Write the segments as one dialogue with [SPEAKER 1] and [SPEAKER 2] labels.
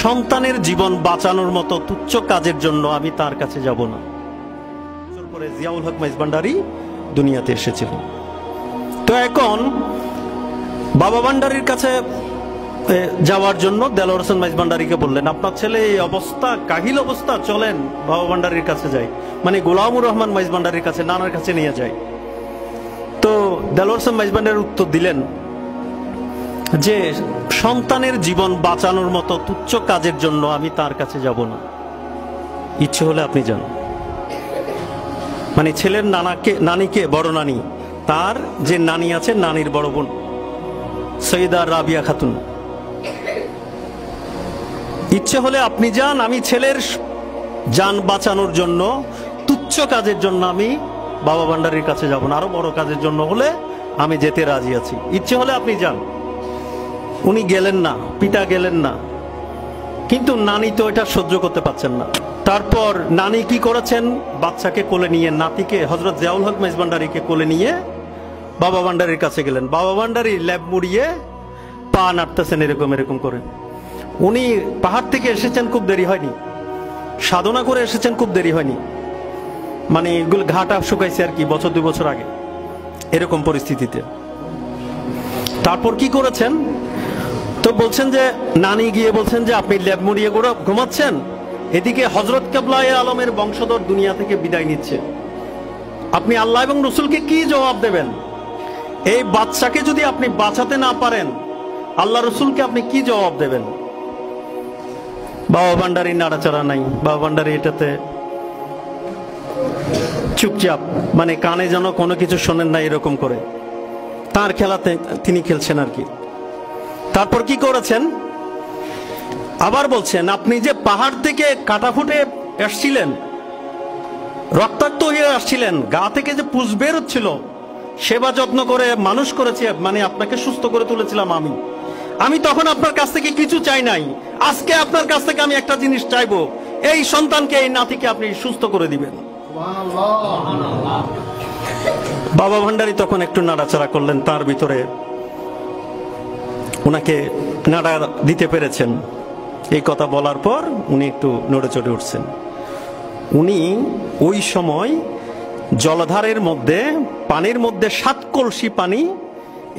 [SPEAKER 1] সন্তানের জীবন বাঁচানোর মতো তুচ্ছ কাজের জন্য আমি তার কাছে যাব না। পরে জিয়াউল হক মাইজভান্ডারী দুনিয়াতে এসেছিলেন। তো এখন বাবা ভান্ডারীর কাছে যাওয়ার জন্য দেলোয়ার হোসেন মাইজভান্ডারীকে বললেন, আপনার ছেলে এই অবস্থা, কাহিল অবস্থা, চলেন বাবা ভান্ডারীর কাছে যাই, মানে গোলামুর রহমান মাইজভান্ডারীর কাছে, নানার কাছে নিয়ে যাই। তো দেলোয়ার হোসেন মাইজভান্ডারী উত্তর দিলেন যে সন্তানের জীবন বাঁচানোর মতো তুচ্ছ কাজের জন্য আমি তার কাছে যাব না, ইচ্ছে হলে আপনি যান। মানে ছেলের নানিকে, বড় নানি, তার যে নানি আছে, নানির বড় বোন সৈয়দা রাবিয়া খাতুন, ইচ্ছে হলে আপনি যান, আমি ছেলের জান বাঁচানোর জন্য, তুচ্ছ কাজের জন্য আমি বাবা ভান্ডারীর কাছে যাব না, আরো বড় কাজের জন্য হলে আমি যেতে রাজি আছি, ইচ্ছে হলে আপনি যান। উনি গেলেন না, পিতা গেলেন না, কিন্তু নানি তো এটা সহ্য করতে পারছেন না। তারপর নানি কি করেছেন, বাচ্চাকে কোলে নিয়ে, নাতিকে হযরত জিয়াউল হক মাইজভান্ডারীকে কোলে নিয়ে বাবা ভান্ডারীর কাছে গেলেন। বাবা ভান্ডারী ল্যাব মুড়িয়ে পা নাড়তেছেন এরকম এরকম করে। উনি পাহাড় থেকে এসেছেন, খুব দেরি হয়নি, সাধনা করে এসেছেন, খুব দেরি হয়নি, মানে এগুলো ঘাটা শুকাইছে আর কি, বছর 2 বছর আগে এরকম পরিস্থিতিতে। তারপর কি করেছেন, তো বলছেন যে নানি গিয়ে বলছেন যে আপনি ল্যাব মুড়িয়ে করে ঘুমাচ্ছেন, এদিকে হযরত কিবলায়ে আলমের বংশধর দুনিয়া থেকে বিদায় নিচ্ছে, আপনি আল্লাহ এবং রসুলকে কি জবাব দেবেন? এই বাচ্চাকে যদি আপনি বাঁচাতে না পারেন, আল্লাহ রসুলকে আপনি কি জবাব দেবেন? বাবা ভান্ডারী নাড়াচাড়া নাই, বাবা ভান্ডারী এটাতে চুপচাপ, মানে কানে যেন কোনো কিছু শোনেন না এরকম করে তার খেলাতে তিনি খেলছেন আর কি। তারপর কি করেছেন, আবার বলছেন আপনি যে পাহাড় থেকে কাটা ফুটে আসছিলেন, রক্তাক্ত হয়ে আসছিলেন, গা থেকে যে পুষ বের হচ্ছিল, সেবা যত্ন করে মানুষ করেছি, মানে আপনাকে সুস্থ করে তুলেছিলাম আমি তখন আপনার কাছ থেকে কিছু চাই নাই, আজকে আপনার কাছ থেকে আমি একটা জিনিস চাইবো, এই সন্তানকে, এই নাতিকে আপনি সুস্থ করে দিবেন। বাবা ভান্ডারী তখন একটু নাড়াচাড়া করলেন, তার ভিতরে ওনাকে নাড়া দিতে পেরেছেন। এই কথা বলার পর উনি একটু নড়ে চড়ে উঠছেন। উনি ওই সময় জলধারের মধ্যে, পানির মধ্যে 7 কলসি পানি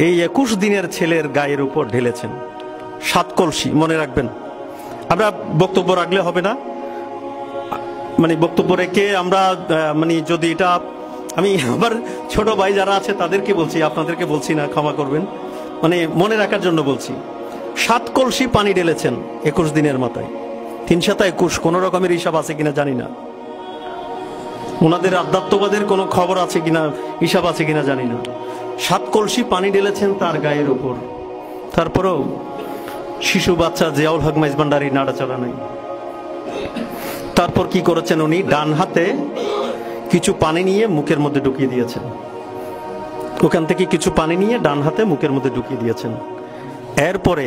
[SPEAKER 1] এই 21 দিনের ছেলের গায়ের উপর ঢেলেছেন। 7 কলসি, মনে রাখবেন। আমরা বক্তব্য রাখলে হবে না, মানে বক্তব্য রেখে আমরা, মানে যদি এটা, আমি আমার ছোট ভাই যারা আছে তাদেরকে বলছি, আপনাদেরকে বলছি না, ক্ষমা করবেন, মানে মনে রাখার জন্য বলছি। 7 কলসি পানি ঢেলেছেন 21 দিনের মাথায়। 3 7 21, কোন রকমের হিসাব আছে কিনা জানি না, ওনাদের আধ্যাত্মবাদের কোনো খবর আছে কিনা, হিসাব আছে কিনা জানি না। 7 কলসি পানি ঢেলেছেন তার গায়ের উপর। তারপরেও শিশু বাচ্চা জিয়াউল হক মাইজভান্ডারী নাড়াচাড়া নাই। তারপর কি করেছেন, উনি ডান হাতে কিছু পানি নিয়ে মুখের মধ্যে ঢুকিয়ে দিয়েছেন, ওখান থেকে কিছু পানি নিয়ে ডান হাতে মুখের মধ্যে ঢুকিয়ে দিয়েছেন। এরপরে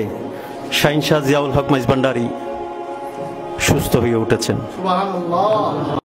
[SPEAKER 1] শাহিনশাহ জিয়াউল হক মাইজভান্ডারী সুস্থ হয়ে উঠেছেন। সুবহানাল্লাহ।